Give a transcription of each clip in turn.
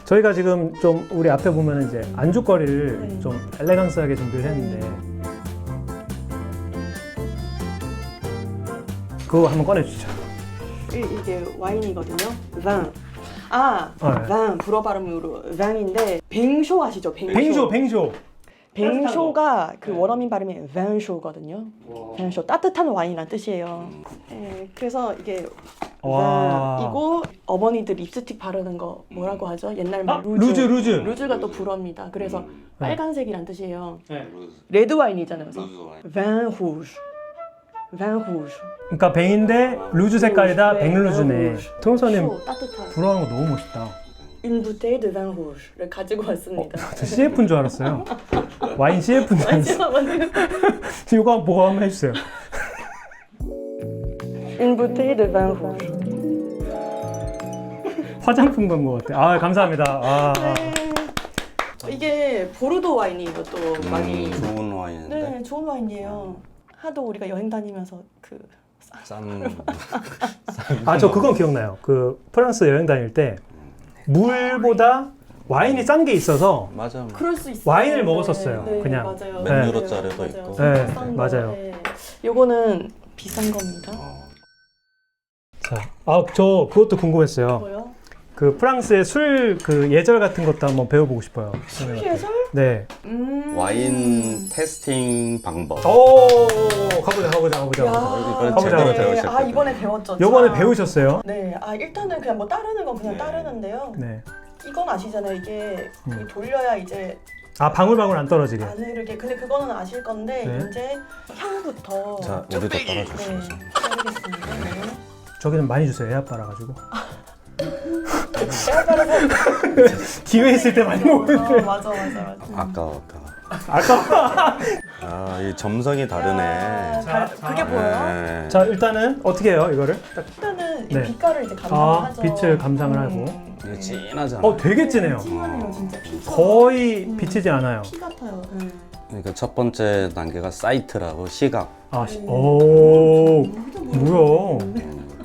저희가 지금 좀 우리 앞에 보면 이제 안주거리를 네. 좀 엘레강스하게 준비를 했는데 그거 한번 꺼내주시죠. 이게 와인이거든요. 반. 아, 네. 반 불어 발음으로 반인데 뱅쇼 아시죠? 뱅쇼. 뱅쇼가 그 원어민 발음이 밴쇼거든요. 밴쇼 따뜻한 와인이란 뜻이에요. 네, 그래서 이게 와. 이고 어머니들 립스틱 바르는 거 뭐라고 하죠? 옛날 말 루즈. 루즈가 또 불어입니다. 그래서 빨간색이란 뜻이에요. 네. 레드 와인이잖아요. 그래서 루즈 와인. 반 후즈. 반 후즈. 그러니까 뱅인데 루즈 색깔이다. 네, 뱅루즈네. 루즈. 토요사님 쇼, 따뜻한. 불어하는 거 너무 멋있다. Une bouteille de vin rouge를 가지고 왔습니다. 저 CF인 줄 알았어요. 와인 CF인 줄 알았어요. 이거 한번 보고 한번 해주세요. Une bouteille de vin rouge. 화장품 광고 같아. 아 감사합니다. 이게 보르도 와인이에요. 또 많이. 좋은 와인인데 네, 좋은 와인이에요. 하도 우리가 여행 다니면서 그 짠. 저 그건 기억나요. 그 프랑스 여행 다닐 때 물보다 와인이 싼 게 있어서 맞아. 그럴 수 있어요. 와인을 먹었었어요. 그냥. 맞아요. 몇 유로짜리도 맞아요. 있고. 네, 싼 거. 맞아요. 네. 요거는 비싼 겁니다. 자, 저 그것도 궁금했어요. 뭐요? 그 프랑스의 술 그 예절 같은 것도 한번 배워보고 싶어요. 예절? 네. 와인 테스팅 방법. 가보자. 이번에 가보자. 제대로 네. 배우셨거든요. 이번에 배웠죠. 요번에 자. 배우셨어요? 네. 일단은 그냥 뭐 따르는 건 그냥 따르는데요. 네. 이건 아시잖아요. 이게 돌려야 이제 방울방울 안 떨어지게. 안 흐르게. 근데 그거는 아실 건데 네. 이제 향부터 자, 우리도 따라주시죠. 네, 따르겠습니다. 네. 저기는 많이 주세요. 애아 빨아가지고. 제가 따라서 기회 있을 때 많이 먹는데. 맞아. 아까워. 아까. 이 점성이 다르네. 그게 보여요? 네. 자 일단은 어떻게 해요 이거를? 일단은 이 네. 빛깔을 이제 감상하죠. 빛을 감상을 하고. 이게 진하잖아. 되게 진해요. 진하네요, 진짜 피. 거의 비치지 않아요. 피 같아요. 그러니까 첫 번째 단계가 사이트라고 시각. 오, 뭐야?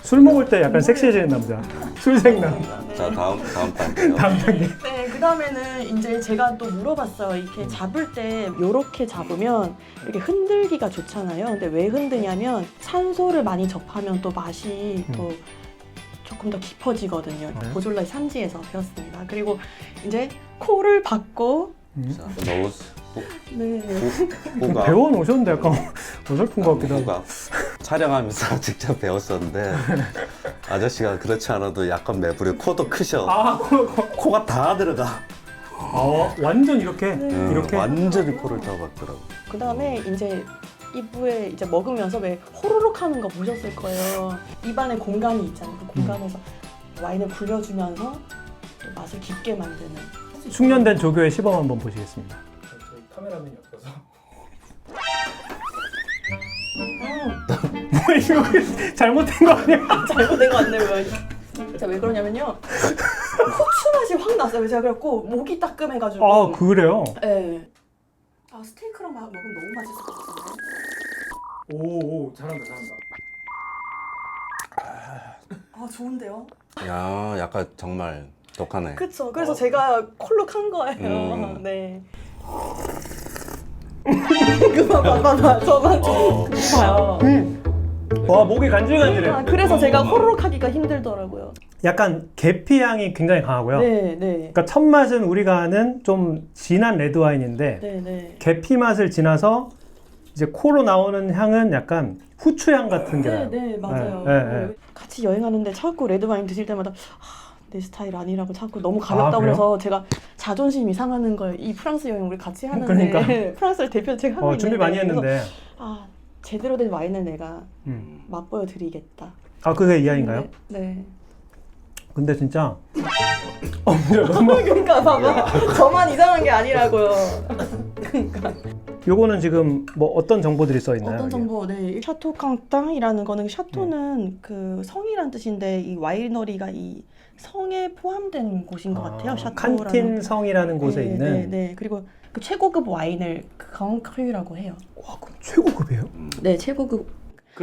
술 먹을 때 약간 섹시해지는 남자. 술생남. 자, 다음 단계요. 다음 단계. 네, 그 다음에는 이제 제가 또 물어봤어요. 이렇게 잡을 때 이렇게 잡으면 이렇게 흔들기가 좋잖아요. 근데 왜 흔드냐면 산소를 많이 접하면 또 맛이 또 조금 더 깊어지거든요. 네. 보졸라의 산지에서 배웠습니다. 그리고 이제 코를 박고 자, 노즈. 네. 후각. 배워놓으셨는데 약간 어설픈 것 같기도 하고. 후각. 촬영하면서 직접 배웠었는데 아저씨가 그렇지 않아도 약간 매부리 코도 크셔. 코가 다 들어가. 완전 이렇게? 이렇게? 완전히 코를 다 박더라고. 그 다음에 이제 입에 이제 먹으면서 왜 호로록 하는 거 보셨을 거예요. 입안에 공간이 있잖아요. 그 공간에서 와인을 굴려주면서 또 맛을 깊게 만드는. 숙련된 조교의 시범 한번 보시겠습니다. 저희 카메라맨이 없어서. 뭐 이거 잘못된 거 아니야? 잘못된 거 같네요. 진짜 왜 그러냐면요. 후추 맛이 확 났어요. 제가 그래갖고 목이 따끔해가지고. 그래요? 네. 스테이크랑 먹으면 너무 맛있을 것 같은데. 오, 잘한다. 좋은데요? 야, 약간 정말 독하네. 그쵸. 그래서 제가 콜록한 거예요. 네. 그만 봐봐. 저만 좀 봐요. 와, 목이 간질간질해. 그래서 제가 호로록 하기가 힘들더라고요. 약간 계피 향이 굉장히 강하고요. 네. 그러니까 첫 맛은 우리가 아는 좀 진한 레드 와인인데 네. 계피 맛을 지나서 이제 코로 나오는 향은 약간 후추 향 같은 게 나요. 네, 맞아요. 네. 같이 여행하는데 자꾸 레드 와인 드실 때마다 내 스타일 아니라고 자꾸 너무 가볍다고 그래요? 그래서 제가 자존심이 상하는 거예요. 이 프랑스 여행 우리 같이 하는데 그러니까. 프랑스를 대표 제가 하고 있는데 준비 많이 그래서 했는데. 제대로 된 와인을 내가 음. 맛보여 드리겠다. 그게 이야기인가요? 네. 근데 진짜 그러니까 봐봐. 저만 이상한 게 아니라고요. 그러니까. 요거는 지금 뭐 어떤 정보들이 써 있나요? 어떤 여기? 정보? 네, 샤토 캉땅이라는 거는 샤토는 그 성이란 뜻인데 이 와이너리가 이 성에 포함된 곳인 것 같아요. 샤토라는. 칸틴 성이라는 곳에 있는. 네. 그리고 그 최고급 와인을 강크류라고 해요. 와, 그럼 최고급이에요? 네, 최고급.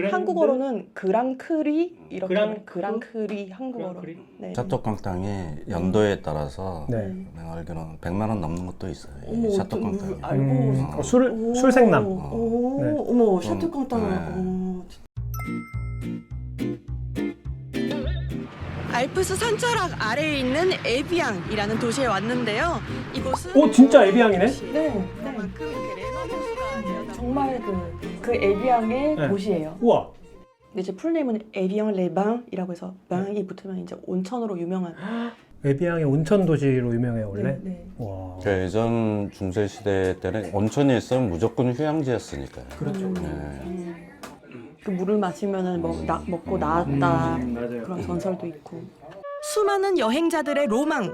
한국어로는 그랑크리 이렇게 그랑크? 그랑크리 한국어로. 그랑크리? 네. 샤토깡땅이 연도에 따라서 네. 내가 알기로는 100만 원 넘는 것도 있어요. 어머, 샤토깡땅이. 알고. 술생남. 오, 네. 어머, 샤토깡땅. 네. 알프스 산자락 아래에 있는 에비앙이라는 도시에 왔는데요. 이곳은 오, 진짜 에비앙이네? 네. 정말 그 에비앙의 네. 도시예요. 우와. 근데 제 풀네임은 에비앙 레방이라고 해서 방이 붙으면 이제 온천으로 유명한. 에비앙의 온천 도시로 유명해요, 원래. 네, 네. 와. 그 예전 중세 시대 때는 온천이 있으면 무조건 휴양지였으니까요. 그렇죠. 네. 그 물을 마시면은 먹고 나았다 맞아요. 그런 전설도 있고. 수많은 여행자들의 로망.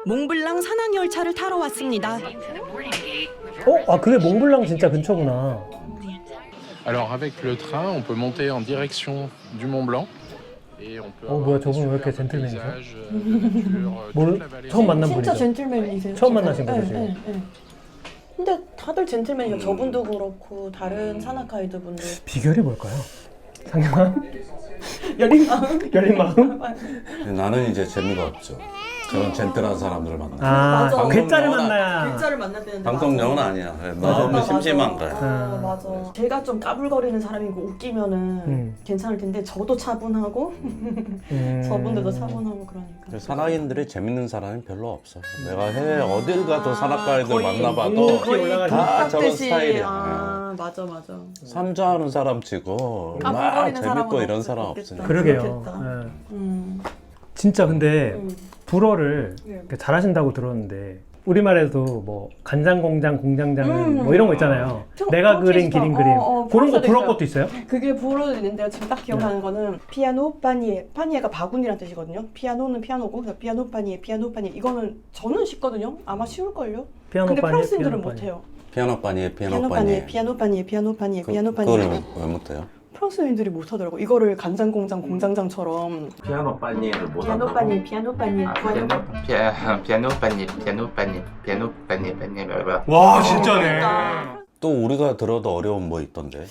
몽블랑 산악 열차를 타러 왔습니다. 아, 그게 몽블랑 진짜 근처구나. Alors avec le train, on peut monter en direction du Mont Blanc et on peut 뭐야, avoir des 저분 왜 이렇게 super 젠틀맨이죠? paysages, de nature, 모르- toute la vallée. 처음 만난 진짜 분이죠. 젠틀맨이세요. 처음 지금. 만나신 거죠, 지금? 네. 근데 다들 젠틀맨이에요. 저분도 그렇고 다른 산악 가이드 분들. 비결이 뭘까요? 상냥함? 열린 마음. 열린 마음? 나는 이제 재미가 없죠. 저런 젠틀한 사람들을 만나. 아, 맞아. 괴짜를 방송 만나야. 글자를 만날 때는 방송 영어는 아니야. 너무 심심한 거야. 맞아. 제가 좀 까불거리는 사람이고 웃기면은 괜찮을 텐데 저도 차분하고 저분들도 차분하고 그러니까. 산악인들이 재밌는 사람이 별로 없어. 내가 해외 어딜 가도 산악가이들 거의 만나봐도 거의 다 저런 듯이. 스타일이야. 아, 맞아. 산자하는 사람 치고 막 까불거리는 재밌고 사람은 이런 사람 없겠다. 없어요. 그러게요. 그렇겠다. 네. 진짜 근데 불어를 이렇게 잘하시다고 들었는데 우리말에도 뭐 간장공장, 공장장은 뭐 이런 거 있잖아요. 내가 그린 기린 그림. 그런 거 불어 것도 있어요? 그게 불어도 있는데요. 지금 딱 기억나는 거는 피아노 파니에. 파니에가 바구니란 뜻이거든요. 피아노는 피아노고 그래서 피아노 파니에. 이거는 저는 쉽거든요. 아마 쉬울걸요. 피아노 근데 파니에, 프랑스인들은 피아노 못해요. 피아노 파니에 피아노 파니에. 그걸 왜 못해요? 프랑스인들이 못하더라고. 이거를 간장공장, 공장장처럼 피아노 파니에를 못 피아노 파니에. 피아노 파니에 와, 진짜네. 또 우리가 들어도 어려운 뭐 있던데.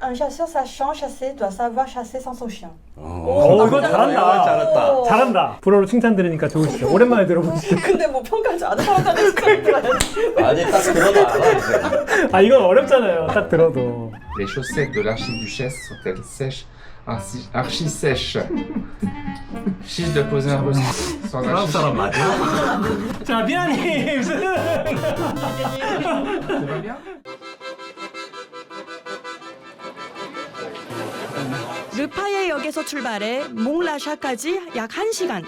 Un chasseur sachant chasser doit savoir chasser sans son chien. 이거 잘한다. 잘했다. 잘한다. 불어로 칭찬 들으니까 좋으시죠? 오랜만에 들어보시죠? 근데 뭐 평가하지 않은 사람들한테 칭찬 들어야지. 아니 딱 들어도 알아 이제. 아, 이건 어렵잖아요. 딱 들어도. Les chaussettes de l'archiduchesse sont-elles sèches archi sèches. Fiche de poser un reçu. Sans archi. 맞아? 자, 미안해. 무슨. Ça va bien? 르파예 역에서 출발해 몽라샤까지 약 1시간.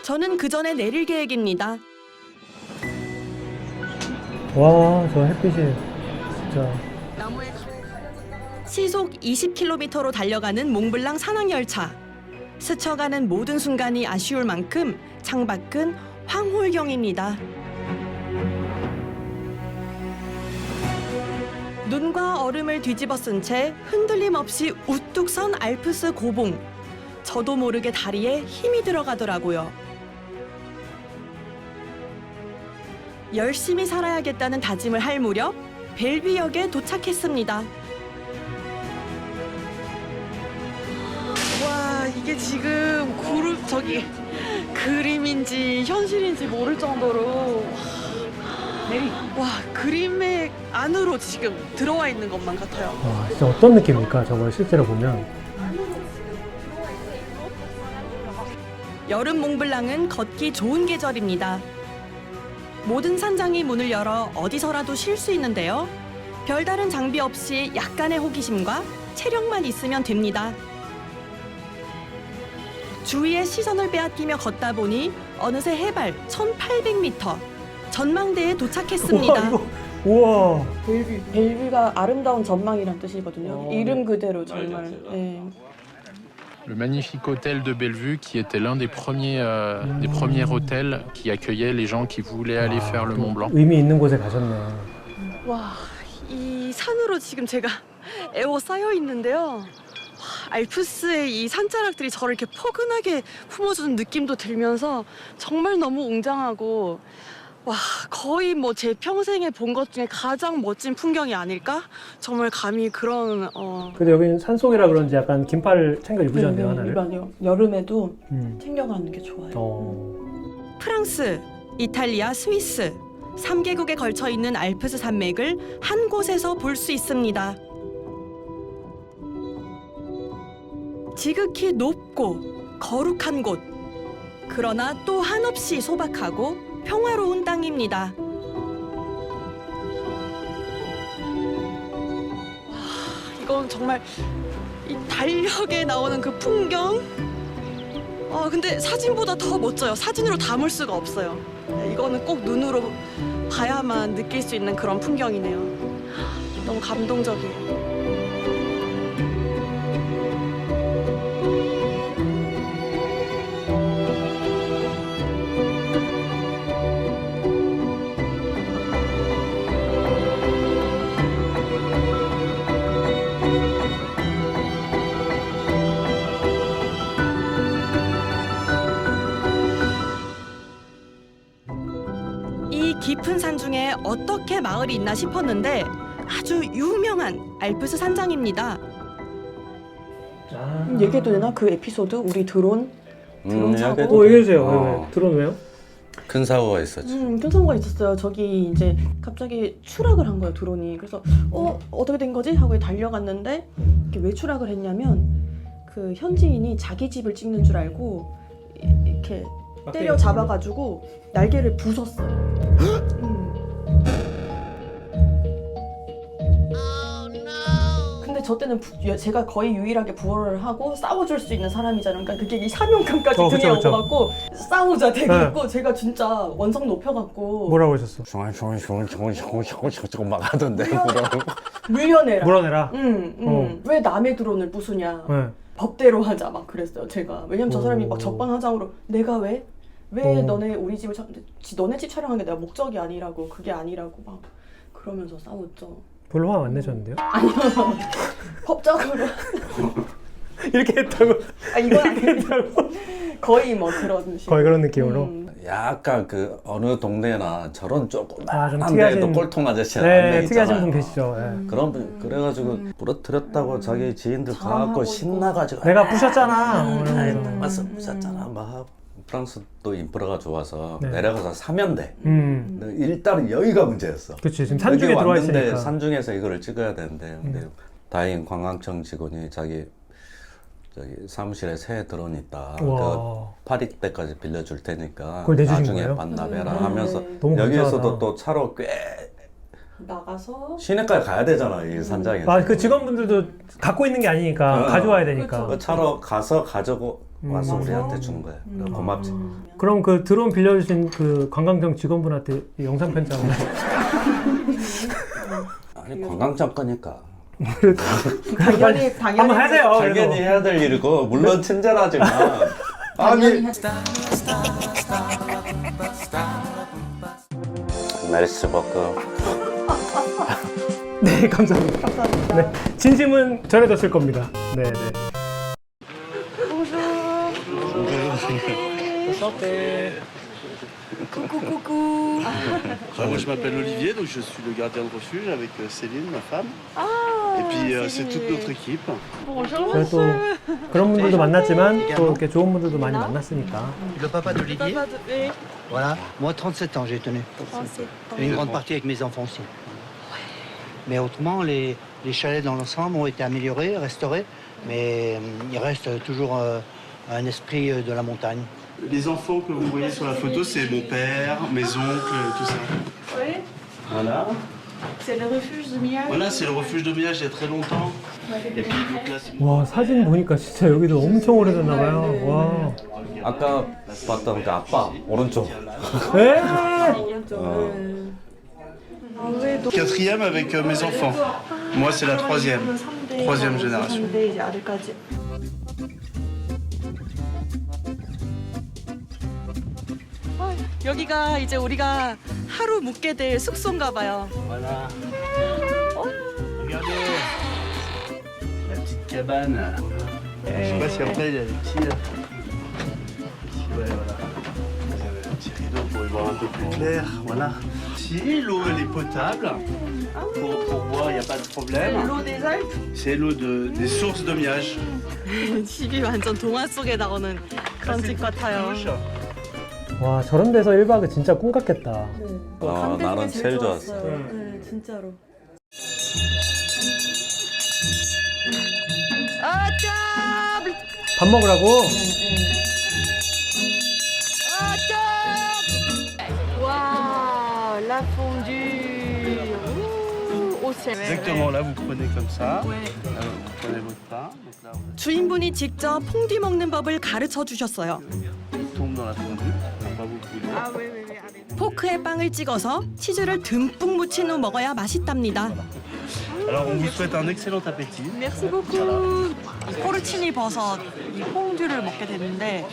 저는 그 전에 내릴 계획입니다. 와, 저 햇빛이 진짜. 시속 20km로 달려가는 몽블랑 산악열차. 스쳐가는 모든 순간이 아쉬울 만큼 창밖은 황홀경입니다. 눈과 얼음을 뒤집어 쓴 채 흔들림 없이 우뚝 선 알프스 고봉. 저도 모르게 다리에 힘이 들어가더라고요. 열심히 살아야겠다는 다짐을 할 무렵 벨비역에 도착했습니다. 와, 이게 지금 그림인지 현실인지 모를 정도로 와, 그림의 안으로 지금 들어와 있는 것만 같아요. 와, 진짜 어떤 느낌입니까? 저걸 실제로 보면. 여름 몽블랑은 걷기 좋은 계절입니다. 모든 산장이 문을 열어 어디서라도 쉴 수 있는데요. 별다른 장비 없이 약간의 호기심과 체력만 있으면 됩니다. 주위의 시선을 빼앗기며 걷다 보니 어느새 해발 1800m 전망대에 도착했습니다. 우와. 벨뷰가 아름다운 전망이란 뜻이거든요. 이름 그대로 정말. 네. Le magnifique hôtel de Bellevue qui était l'un des premiers hôtels qui accueillait les gens qui voulaient aller faire le Mont Blanc. 의미 있는 곳에 가셨네. 와, 이 산으로 지금 제가 에워싸여 있는데요. 와, 알프스의 이 산자락들이 저를 이렇게 포근하게 품어주는 느낌도 들면서 정말 너무 웅장하고 와, 거의 뭐 제 평생에 본 것 중에 가장 멋진 풍경이 아닐까? 정말 감히 그런 근데 여기는 산속이라 그런지 약간 긴팔을 챙겨 입으셨네요, 하나를. 일반이요. 여름에도 음. 챙겨가는 게 좋아요. 프랑스, 이탈리아, 스위스 3개국에 걸쳐 있는 알프스 산맥을 한 곳에서 볼 수 있습니다. 지극히 높고 거룩한 곳. 그러나 또 한없이 소박하고 평화로운 땅입니다. 이건 정말 이 달력에 나오는 그 풍경. 근데 사진보다 더 멋져요. 사진으로 담을 수가 없어요. 네, 이거는 꼭 눈으로 봐야만 느낄 수 있는 그런 풍경이네요. 너무 감동적이에요. 이 깊은 산 중에 어떻게 마을이 있나 싶었는데 아주 유명한 알프스 산장입니다. 아. 얘기해도 되나? 그 에피소드? 우리 드론 사고? 이야기해도 얘기해주세요. 어. 왜? 드론 왜요? 큰 사고가 있었지. 큰 사고가 있었어요. 저기 이제 갑자기 추락을 한 거예요, 드론이. 그래서 어떻게 된 거지? 하고 달려갔는데 이게 왜 추락을 했냐면 그 현지인이 자기 집을 찍는 줄 알고 이렇게 때려 잡아가지고 날개를 부쉈어요. 근데 저 때는 제가 거의 유일하게 부어를 하고 싸워줄 수 있는 사람이잖아요. 그러니까 그게 이 사명감까지 등에 업어갖고 싸우자 돼갖고 제가 진짜 원성 높여갖고 뭐라고 하셨어? 숑숑숑숑숑숑 막 하던데 뭐라고. 물려내라. 물어내라. 왜 남의 드론을 부수냐. 네. 법대로 하자 막 그랬어요. 제가. 왜냐면 저 사람이 막 적반하장으로 내가 왜 너네 우리 집을 너네 집 촬영한 게 내가 목적이 아니라고 그게 아니라고 막 그러면서 싸웠죠. 별로 화 안 내셨는데요? 법적으로. 이렇게 했다고? 이건 아니고 거의 뭐 그런 식으로. 거의 그런 느낌으로? 약간 그 어느 동네나 저런 조그만한 좀 데도 특이하신- 꼴통 아저씨가 네, 한명 특이하신 있잖아요. 분 계시죠. 네. 그런 분 그래가지고 부러뜨렸다고 자기 지인들 자랑하고 가갖고 있고. 신나가지고 내가 부셨잖아. 이러면서. 맞어 부셨잖아 막 하고. 프랑스도 인프라가 좋아서 네. 내려가서 사면 돼. 음. 일단은 여기가 문제였어. 그치, 지금 산중에 들어와 왔는데 있으니까. 산중에서 이거를 찍어야 되는데 근데 다행히 관광청 직원이 자기 저기 사무실에 새 드론 있다. 그 와. 파리 때까지 빌려줄 테니까 그걸 내주신 나중에 거예요? 반납해라 네. 하면서 너무 여기에서도 감사하다. 또 차로 꽤 나가서 시내까지 가야 되잖아 이 산장에서. 그 직원분들도 갖고 있는 게 아니니까 가져와야 되니까. 그 차로 가서 가지고 와서 와서? 우리한테 준 거야. 고맙지. 그럼 그 드론 빌려주신 그 관광청 직원분한테 이 영상 편지 한번. 아니 관광청 거니까. 당연히 한번 하세요. 당연히 그래도. 해야 될 일이고 물론 친절하지만 아니 메르시 버크. 네, 감사합니다. 감사합니다. 네, 진심은 전해졌을 겁니다. 네, 네. coucou. Moi je m'appelle Olivier, donc je suis le gardien de refuge avec Céline, ma femme. Et puis c'est toute notre équipe. Bonjour. 그래서 또 그런 분들도 만났지만 또 이렇게 좋은 분들도 많이 만났으니까. Le papa d'Olivier, 네. voilà. Moi, 37 ans, j'ai tenu. Et une grande partie avec mes enfants aussi. Mais autrement, les chalets dans l'ensemble ont été améliorés, restaurés, mais il reste toujours un esprit de la montagne. Les enfants que vous voyez sur la photo, c'est mon père, mes oncles, tout ça. Oui. Voilà. C'est le refuge de Miage. Voilà, c'est le refuge de Miage il y a très longtemps. Et puis donc là, c'est 와, 사진 보니까 진짜 여기도 엄청 오래됐나 봐요. 와. 아까 봤던 그 아빠 오른쪽. 에? quatrième avec mes enfants. Moi, c'est la troisième génération. 이제 아들까지. 여기가 이제 우리가 하루 묵게 될 숙소인가 봐요. Voilà. Regardez la petite cabane. Je sais pas si après il y a des petits. Ouais, voilà. petit rideau pour y voir un peu plus clair. Voilà. Si l'eau elle est potable, pour boire il n'y a pas de problème. l'eau des Alpes? C'est l'eau des sources de miage. 집이 완전 동화 속에 나오는 그런 집 같아요. 와 저런 데서 1박은 진짜 꿈 같겠다. 나는 제일 좋았어요. 네, 진짜로. 밥 먹으라고? 와, la fondue. Au sel. Exactement, là vous prenez comme ça. Vous prenez votre pain. Donc là, 주인분이 직접 퐁듀 먹는 법을 가르쳐 주셨어요. on tombe dans la fondue. On n'a pas beaucoup d'eau. 포크에 빵을 찍어서 치즈를 듬뿍 묻힌 후 먹어야 맛있답니다. Alors on vous souhaite un excellent appétit. Merci beaucoup. 이 포르치니 버섯, 이 퐁듀를 먹게 됐는데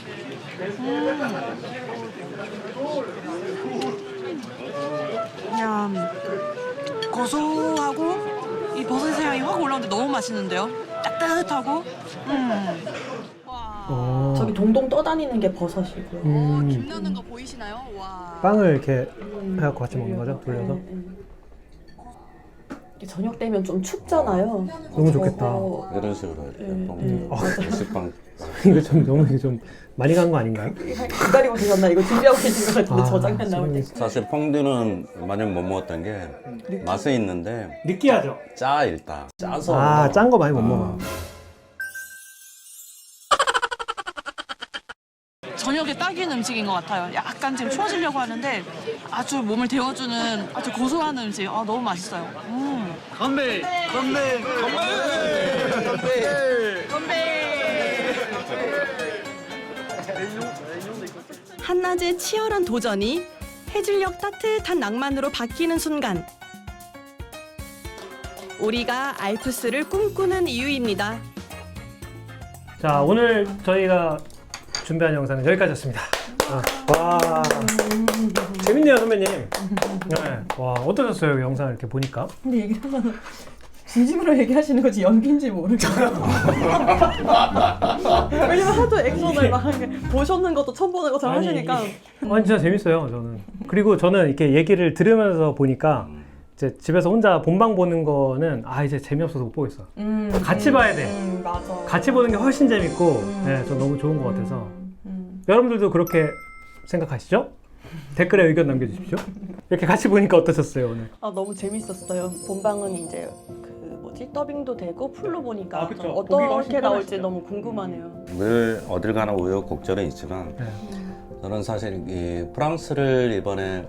그냥 고소하고 이 버섯의 향이 확 올라오는데 너무 맛있는데요? 따뜻하고 저기 동동 떠다니는 게 버섯이고요. 김나는 거 보이시나요? 와. 빵을 이렇게 해갖고 같이 먹는 거죠? 돌려서? 이게 저녁 되면 좀 춥잖아요. 너무 좋겠다. 저거 이런 식으로 이렇게 게시판. 이거 좀 너무 이거 좀 많이 간 거 아닌가요? 기다리고 계셨나? 이거 준비하고 계신 것 같은데 저 장면 나올 때. 사실 퐁듀는 많이 못 먹었던 게 맛은 있는데 느끼하죠? 짜 일단 짜서 아 짠 거 많이 못 먹어. 저녁에 딱인 음식인 것 같아요. 약간 지금 추워지려고 하는데 아주 몸을 데워주는 아주 고소한 음식. 아 너무 맛있어요. 건배! 건배! 한낮의 치열한 도전이 해질녘 따뜻한 낭만으로 바뀌는 순간. 우리가 알프스를 꿈꾸는 이유입니다. 자 오늘 저희가 준비한 영상은 여기까지였습니다. 와 재밌네요 선배님. 네. 와 어떠셨어요 이 영상을 이렇게 보니까? 근데 얘기하면 진심으로 얘기하시는 거지 연기인지 모르겠어요. 왜냐면 하도 액션을 막 보셨는 것도 처음 보는 것처럼 하시니까. 아니 진짜 재밌어요 저는. 그리고 저는 이렇게 얘기를 들으면서 보니까 이제 집에서 혼자 본방 보는 거는 아 이제 재미없어서 못 보겠어. 같이 봐야 돼. 맞아. 같이 보는 게 훨씬 재밌고 네, 저 너무 좋은 것 같아서 여러분들도 그렇게 생각하시죠? 댓글에 의견 남겨주십시오. 이렇게 같이 보니까 어떠셨어요 오늘? 아 너무 재밌었어요. 본방은 이제 그 뭐지 더빙도 되고 풀로 보니까 아, 그쵸. 좀 보기가 훨씬 어떻게 나올지 편하시죠. 너무 궁금하네요. 늘 어딜 가나 우여곡절은 있지만 네. 저는 사실 이 프랑스를 이번에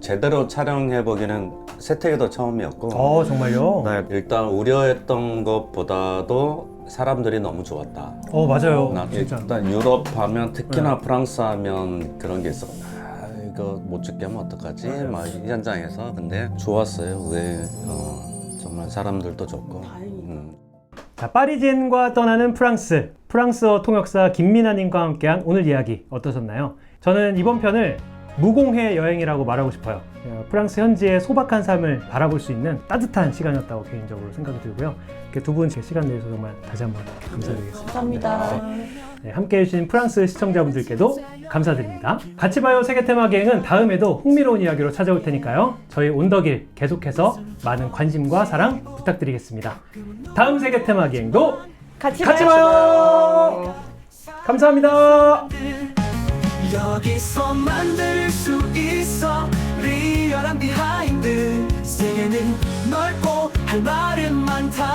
제대로 촬영해보기는 세태기도 처음이었고 정말요? 네, 일단 우려했던 것보다도 사람들이 너무 좋았다. 맞아요 나 진짜. 일단 유럽 하면 특히나 프랑스 하면 그런 게 있어. 아, 이거 못 찍게 하면 어떡하지? 막 이 현장에서. 근데 좋았어요. 왜 정말 사람들도 좋고. 자, 파리지엔과 떠나는 프랑스, 프랑스어 통역사 김민아님과 함께한 오늘 이야기 어떠셨나요? 저는 이번 편을 무공해 여행이라고 말하고 싶어요. 프랑스 현지의 소박한 삶을 바라볼 수 있는 따뜻한 시간이었다고 개인적으로 생각이 들고요. 이렇게 두 분 제 시간 내주셔서 정말 다시 한번 감사드리겠습니다. 감사합니다. 네, 함께해 주신 프랑스 시청자분들께도 감사드립니다. 같이 봐요 세계 테마 기행은 다음에도 흥미로운 이야기로 찾아올 테니까요. 저희 온더길 계속해서 많은 관심과 사랑 부탁드리겠습니다. 다음 세계 테마 기행도 같이 봐요. 감사합니다. 여기서 만들 수 있어 리얼한 비하인드 세계는 넓고 할 말은 많다